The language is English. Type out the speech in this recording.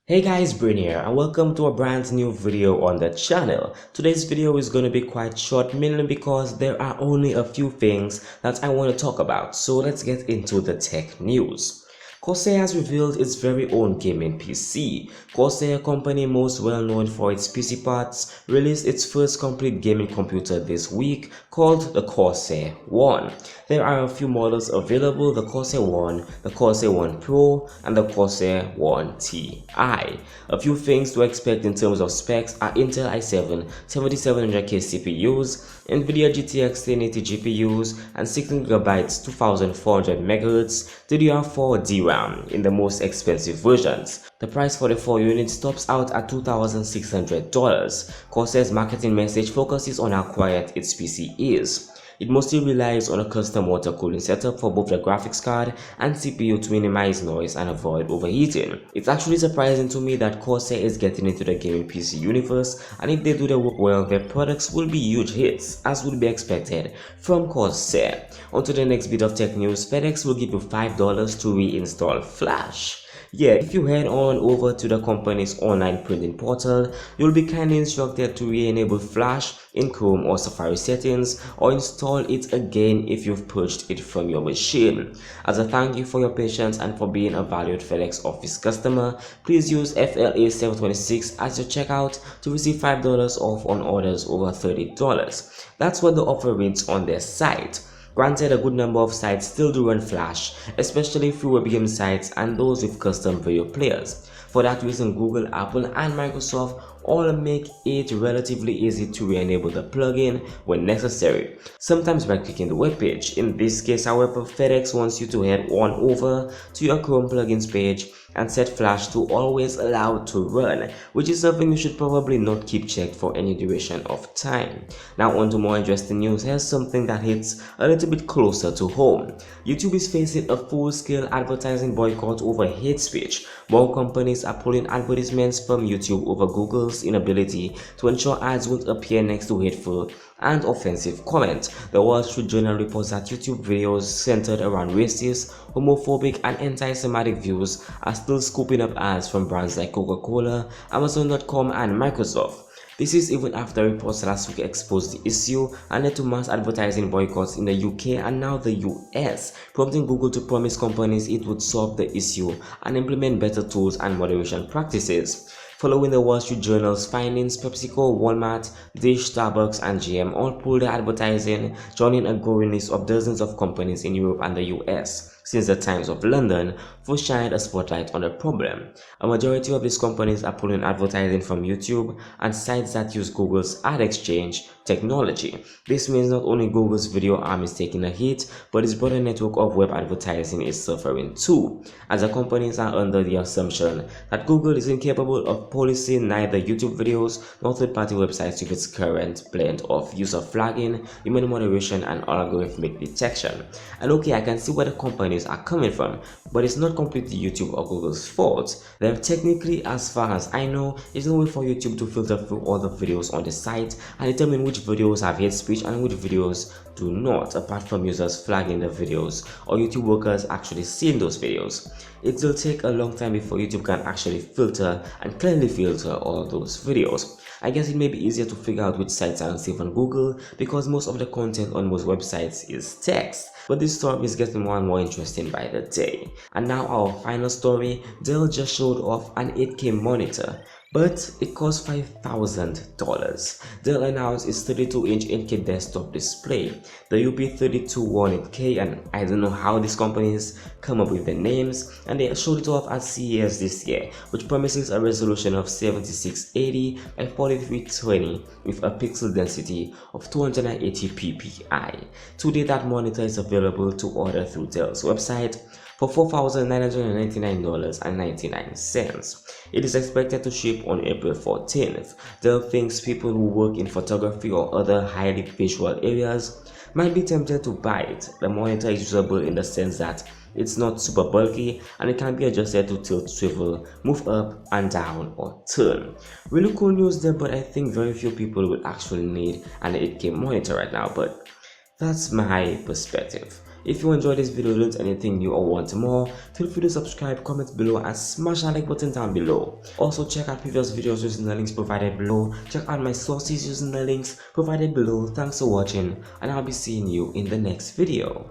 Hey guys, Brain here and welcome to a brand new video on the channel. Today's video is going to be quite short, mainly because there are only a few things that I want to talk about. So let's get into the tech news. Corsair has revealed its very own gaming PC. Corsair, company most well known for its PC parts, released its first complete gaming computer this week called the Corsair One. There are a few models available: the Corsair One, the Corsair One Pro, and the Corsair One Ti. A few things to expect in terms of specs are Intel i7 7700K CPUs, Nvidia GTX 1080 GPUs, and 16GB 2400 MHz DDR4 DRAM in the most expensive versions. The price for the 4 units tops out at $2,600. Corsair's marketing message focuses on how quiet its PC is. It mostly relies on a custom water cooling setup for both the graphics card and CPU to minimize noise and avoid overheating. It's actually surprising to me that Corsair is getting into the gaming PC universe, and if they do their work well, their products will be huge hits, as would be expected from Corsair. On to the next bit of tech news. FedEx will give you $5 to reinstall Flash. Yeah, if you head on over to the company's online printing portal, you'll be kindly instructed to re-enable Flash in Chrome or Safari settings, or install it again if you've purged it from your machine. As a thank you for your patience and for being a valued FedEx Office customer, please use FLA 726 as your checkout to receive $5 off on orders over $30. That's what the offer reads on their site. Granted, a good number of sites still do run Flash, especially through web game sites and those with custom video players. For that reason, Google, Apple, and Microsoft all make it relatively easy to re-enable the plugin when necessary, sometimes by clicking the web page. In this case, however, FedEx wants you to head on over to your Chrome plugins page and set Flash to always allowed to run, which is something you should probably not keep checked for any duration of time. Now on to more interesting news. Here's something that hits a little bit closer to home. YouTube is facing a full-scale advertising boycott over hate speech. More companies are pulling advertisements from YouTube over Google's inability to ensure ads won't appear next to hateful and offensive comments. The Wall Street Journal reports that YouTube videos centered around racist, homophobic, and anti-Semitic views are still scooping up ads from brands like Coca-Cola, Amazon.com, and Microsoft. This is even after reports last week exposed the issue and led to mass advertising boycotts in the UK and now the US, prompting Google to promise companies it would solve the issue and implement better tools and moderation practices. Following the Wall Street Journal's findings, PepsiCo, Walmart, Dish, Starbucks, and GM all pulled their advertising, joining a growing list of dozens of companies in Europe and the US. Since the Times of London first shined a spotlight on the problem, a majority of these companies are pulling advertising from YouTube and sites that use Google's Ad Exchange technology. This means not only Google's video arm is taking a hit, but its broader network of web advertising is suffering too, as the companies are under the assumption that Google is incapable of policing neither YouTube videos nor third-party websites with its current blend of user flagging, human moderation, and algorithmic detection. And okay, I can see where the companies are coming from, but it's not completely YouTube or Google's fault. Then technically, as far as I know, there's no way for YouTube to filter through all the videos on the site and determine which videos have hate speech and which videos do not, apart from users flagging the videos or YouTube workers actually seeing those videos. It will take a long time before YouTube can actually filter and clearly filter all those videos. I guess it may be easier to figure out which sites are unsafe on Google because most of the content on most websites is text. But this story is getting more and more interesting by the day. And now our final story. Dell just showed off an 8K monitor, but it costs $5,000. Dell announced its 32-inch 8K desktop display, the UP3218K, and I don't know how these companies come up with the names, and they showed it off at CES this year, which promises a resolution of 7680 by 4320 with a pixel density of 280 ppi. Today that monitor is available to order through Dell's website for $4,999.99. It is expected to ship on April 14th. Dell thinks people who work in photography or other highly visual areas might be tempted to buy it. The monitor is usable in the sense that it's not super bulky and it can be adjusted to tilt, swivel, move up and down, or turn. Really cool news there, but I think very few people will actually need an 8K monitor right now, but that's my perspective. If you enjoyed this video, learned anything new or want more, feel free to subscribe, comment below and smash that like button down below. Also check out previous videos using the links provided below. Check out my sources using the links provided below. Thanks for watching and I'll be seeing you in the next video.